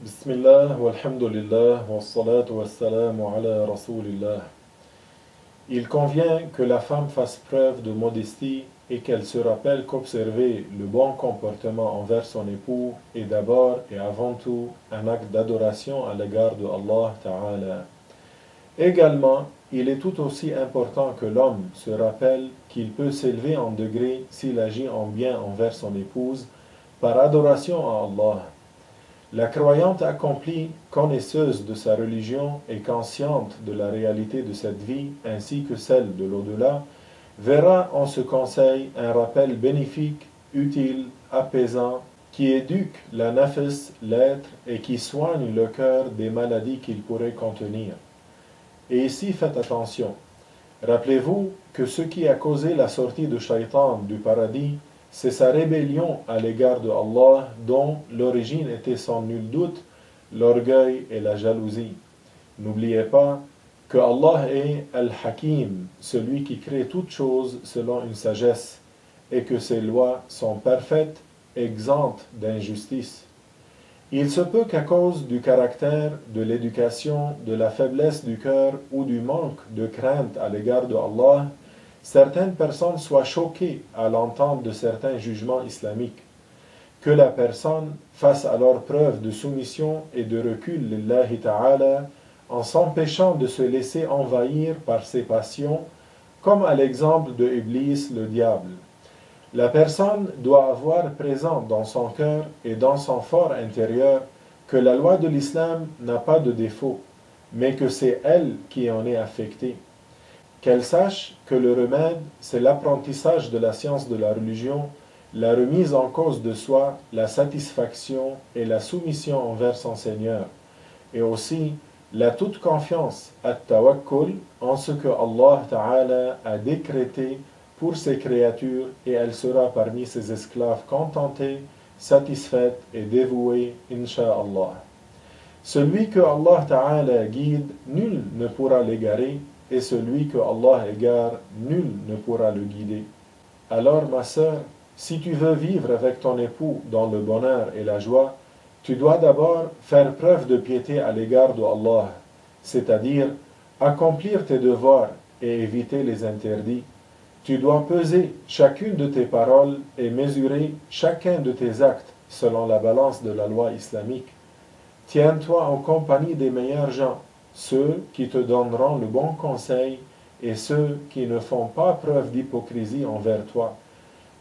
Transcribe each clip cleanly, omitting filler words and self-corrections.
Bismillah, walhamdulillah, wassalatu wassalamu ala rasulillah. Il convient que la femme fasse preuve de modestie et qu'elle se rappelle qu'observer le bon comportement envers son époux est d'abord et avant tout un acte d'adoration à l'égard de Allah Ta'ala. Également, il est tout aussi important que l'homme se rappelle qu'il peut s'élever en degré s'il agit en bien envers son épouse par adoration à Allah. La croyante accomplie, connaisseuse de sa religion et consciente de la réalité de cette vie ainsi que celle de l'au-delà, verra en ce conseil un rappel bénéfique, utile, apaisant, qui éduque la nafs, l'être, et qui soigne le cœur des maladies qu'il pourrait contenir. Et ici faites attention. Rappelez-vous que ce qui a causé la sortie de Shaitan du paradis, c'est sa rébellion à l'égard de Allah dont l'origine était sans nul doute l'orgueil et la jalousie. N'oubliez pas que Allah est Al-Hakim, celui qui crée toutes choses selon une sagesse, et que ses lois sont parfaites, exemptes d'injustice. Il se peut qu'à cause du caractère, de l'éducation, de la faiblesse du cœur ou du manque de crainte à l'égard de Allah, certaines personnes soient choquées à l'entente de certains jugements islamiques. Que la personne fasse alors preuve de soumission et de recul lillahi ta'ala en s'empêchant de se laisser envahir par ses passions, comme à l'exemple de Iblis, le diable. La personne doit avoir présent dans son cœur et dans son fort intérieur que la loi de l'islam n'a pas de défaut, mais que c'est elle qui en est affectée. Qu'elle sache que le remède, c'est l'apprentissage de la science de la religion, la remise en cause de soi, la satisfaction et la soumission envers son Seigneur, et aussi la toute confiance, at-tawakkul, en ce que Allah Ta'ala a décrété pour ses créatures, et elle sera parmi ses esclaves contentée, satisfaite et dévouée, insha'Allah. Celui que Allah Ta'ala guide, nul ne pourra l'égarer, et celui que Allah égare, nul ne pourra le guider. Alors, ma sœur, si tu veux vivre avec ton époux dans le bonheur et la joie, tu dois d'abord faire preuve de piété à l'égard de Allah, c'est-à-dire accomplir tes devoirs et éviter les interdits. Tu dois peser chacune de tes paroles et mesurer chacun de tes actes selon la balance de la loi islamique. Tiens-toi en compagnie des meilleurs gens, ceux qui te donneront le bon conseil et ceux qui ne font pas preuve d'hypocrisie envers toi.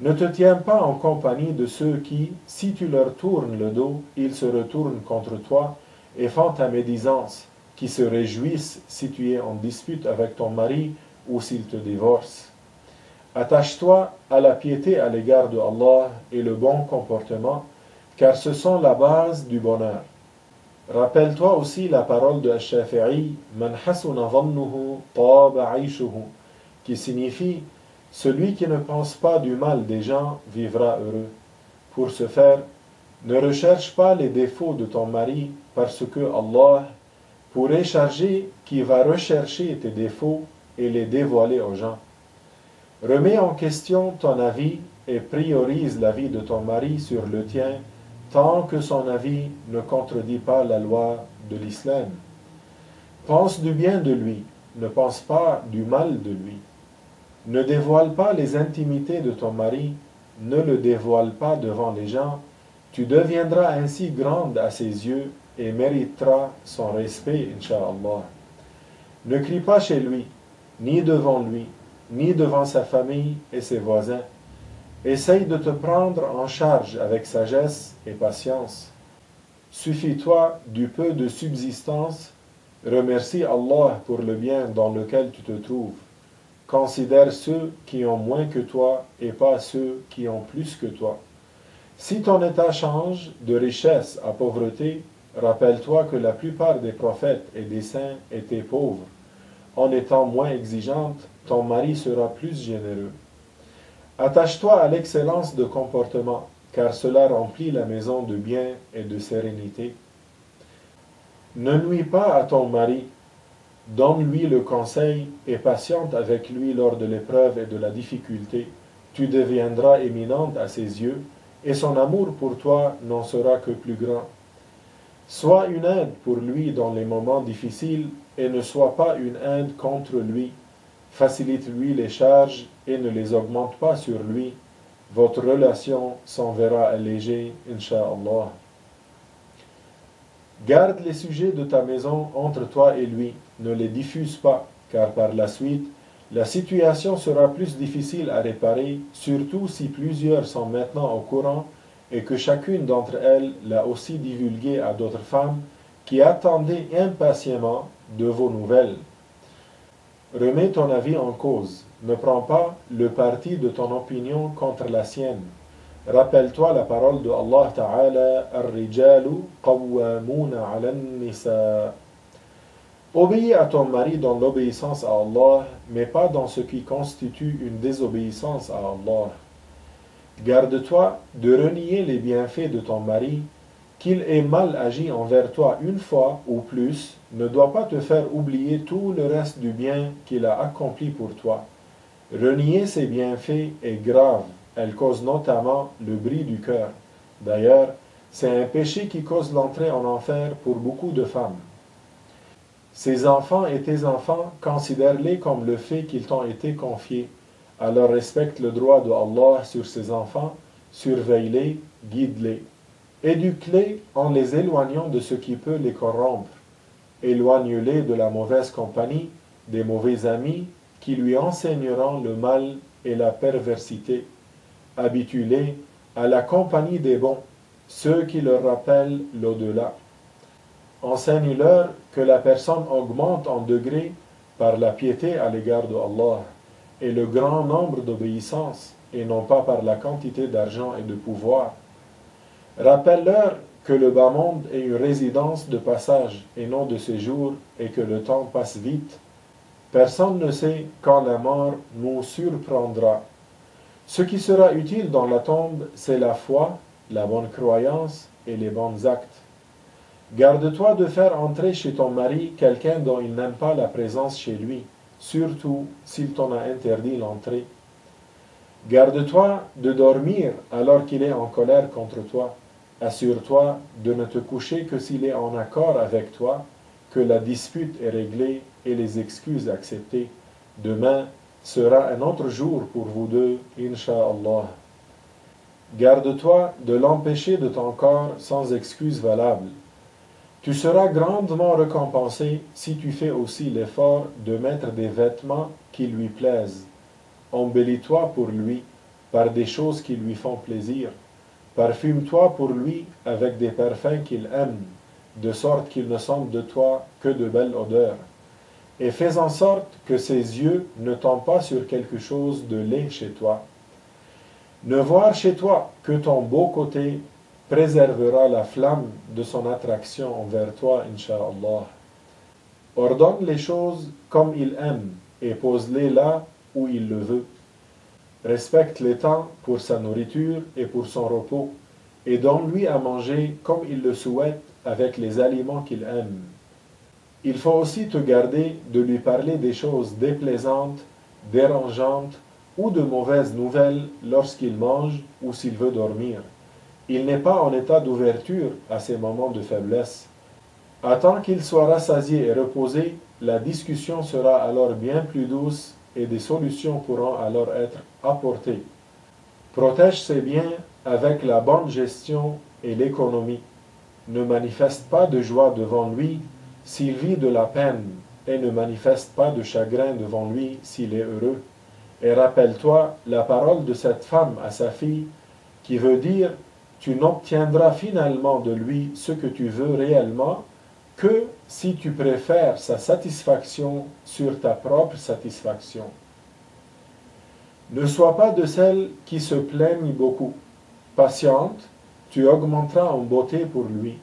Ne te tiens pas en compagnie de ceux qui, si tu leur tournes le dos, ils se retournent contre toi et font ta médisance, qui se réjouissent si tu es en dispute avec ton mari ou s'il te divorce. Attache-toi à la piété à l'égard de Allah et le bon comportement, car ce sont la base du bonheur. Rappelle-toi aussi la parole de Al-Shafi'i, Man hasuna dhannuhu taba 'ayshuhu, qui signifie celui qui ne pense pas du mal des gens vivra heureux. Pour ce faire, ne recherche pas les défauts de ton mari parce que Allah pourrait charger qui va rechercher tes défauts et les dévoiler aux gens. Remets en question ton avis et priorise l'avis de ton mari sur le tien tant que son avis ne contredit pas la loi de l'islam. Pense du bien de lui, ne pense pas du mal de lui. Ne dévoile pas les intimités de ton mari, ne le dévoile pas devant les gens, tu deviendras ainsi grande à ses yeux et mériteras son respect, incha'Allah. Ne crie pas chez lui, ni devant lui, ni devant sa famille et ses voisins. Essaye de te prendre en charge avec sagesse et patience. Suffis-toi du peu de subsistance, remercie Allah pour le bien dans lequel tu te trouves. Considère ceux qui ont moins que toi et pas ceux qui ont plus que toi. Si ton état change de richesse à pauvreté, rappelle-toi que la plupart des prophètes et des saints étaient pauvres. En étant moins exigeante, ton mari sera plus généreux. Attache-toi à l'excellence de comportement, car cela remplit la maison de bien et de sérénité. Ne nuis pas à ton mari, donne-lui le conseil et patiente avec lui lors de l'épreuve et de la difficulté. Tu deviendras éminente à ses yeux, et son amour pour toi n'en sera que plus grand. Sois une aide pour lui dans les moments difficiles et ne sois pas une aide contre lui. Facilite-lui les charges et ne les augmente pas sur lui. Votre relation s'en verra allégée, Inch'Allah. Garde les sujets de ta maison entre toi et lui. Ne les diffuse pas, car par la suite, la situation sera plus difficile à réparer, surtout si plusieurs sont maintenant au courant et que chacune d'entre elles l'a aussi divulgué à d'autres femmes qui attendaient impatiemment de vos nouvelles. Remets ton avis en cause. Ne prends pas le parti de ton opinion contre la sienne. Rappelle-toi la parole de Allah Ta'ala, Ar-Rijalu qawwamuna 'ala an-nisa. Obéis à ton mari dans l'obéissance à Allah, mais pas dans ce qui constitue une désobéissance à Allah. Garde-toi de renier les bienfaits de ton mari. Qu'il ait mal agi envers toi une fois ou plus ne doit pas te faire oublier tout le reste du bien qu'il a accompli pour toi. Renier ses bienfaits est grave. Elle cause notamment le bris du cœur. D'ailleurs, c'est un péché qui cause l'entrée en enfer pour beaucoup de femmes. Ses enfants et tes enfants, considère-les comme le fait qu'ils t'ont été confiés. Alors respecte le droit de Allah sur ses enfants, surveille-les, guide-les. Éduque-les en les éloignant de ce qui peut les corrompre. Éloigne-les de la mauvaise compagnie, des mauvais amis qui lui enseigneront le mal et la perversité. Habitue-les à la compagnie des bons, ceux qui leur rappellent l'au-delà. Enseigne-leur que la personne augmente en degré par la piété à l'égard de Allah et le grand nombre d'obéissances, et non pas par la quantité d'argent et de pouvoir. Rappelle-leur que le bas monde est une résidence de passage et non de séjour, et que le temps passe vite. Personne ne sait quand la mort nous surprendra. Ce qui sera utile dans la tombe, c'est la foi, la bonne croyance et les bons actes. Garde-toi de faire entrer chez ton mari quelqu'un dont il n'aime pas la présence chez lui, surtout s'il t'en a interdit l'entrée. Garde-toi de dormir alors qu'il est en colère contre toi. Assure-toi de ne te coucher que s'il est en accord avec toi, que la dispute est réglée et les excuses acceptées. Demain sera un autre jour pour vous deux, Inch'Allah. Garde-toi de l'empêcher de ton corps sans excuse valable. Tu seras grandement récompensé si tu fais aussi l'effort de mettre des vêtements qui lui plaisent. Embellis-toi pour lui par des choses qui lui font plaisir. Parfume-toi pour lui avec des parfums qu'il aime, de sorte qu'il ne sente de toi que de belles odeurs. Et fais en sorte que ses yeux ne tombent pas sur quelque chose de laid chez toi. Ne voir chez toi que ton beau côté préservera la flamme de son attraction envers toi, Inch'Allah. Ordonne les choses comme il aime et pose-les là où il le veut. Respecte les temps pour sa nourriture et pour son repos, et donne-lui à manger comme il le souhaite avec les aliments qu'il aime. Il faut aussi te garder de lui parler des choses déplaisantes, dérangeantes ou de mauvaises nouvelles lorsqu'il mange ou s'il veut dormir. Il n'est pas en état d'ouverture à ces moments de faiblesse. Attends qu'il soit rassasié et reposé, la discussion sera alors bien plus douce et des solutions pourront alors être apportées. Protège ses biens avec la bonne gestion et l'économie. Ne manifeste pas de joie devant lui s'il vit de la peine, et ne manifeste pas de chagrin devant lui s'il est heureux. Et rappelle-toi la parole de cette femme à sa fille, qui veut dire « Tu n'obtiendras finalement de lui ce que tu veux réellement que si tu préfères sa satisfaction sur ta propre satisfaction. » Ne sois pas de celles qui se plaignent beaucoup. Patiente, tu augmenteras en beauté pour lui.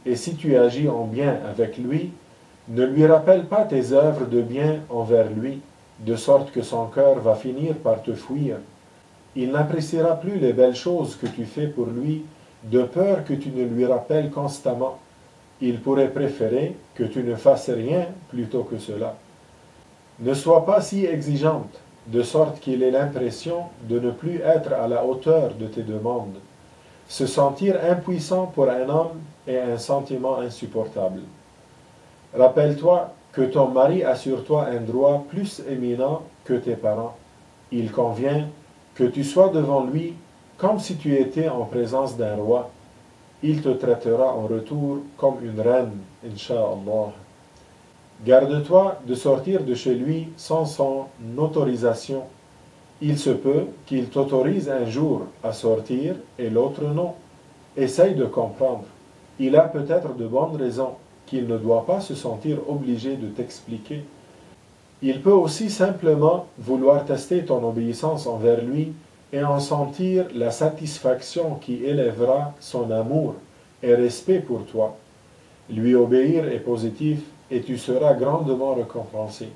Et si tu agis en bien avec lui, ne lui rappelle pas tes œuvres de bien envers lui, de sorte que son cœur va finir par te fuir. Il n'appréciera plus les belles choses que tu fais pour lui, de peur que tu ne lui rappelles constamment. Il pourrait préférer que tu ne fasses rien plutôt que cela. Ne sois pas si exigeante, de sorte qu'il ait l'impression de ne plus être à la hauteur de tes demandes. Se sentir impuissant pour un homme et un sentiment insupportable. Rappelle-toi que ton mari a sur toi un droit plus éminent que tes parents. Il convient que tu sois devant lui comme si tu étais en présence d'un roi. Il te traitera en retour comme une reine, Inch'Allah. Garde-toi de sortir de chez lui sans son autorisation. Il se peut qu'il t'autorise un jour à sortir et l'autre non. Essaye de comprendre. Il a peut-être de bonnes raisons qu'il ne doit pas se sentir obligé de t'expliquer. Il peut aussi simplement vouloir tester ton obéissance envers lui et en sentir la satisfaction qui élèvera son amour et respect pour toi. Lui obéir est positif et tu seras grandement récompensé.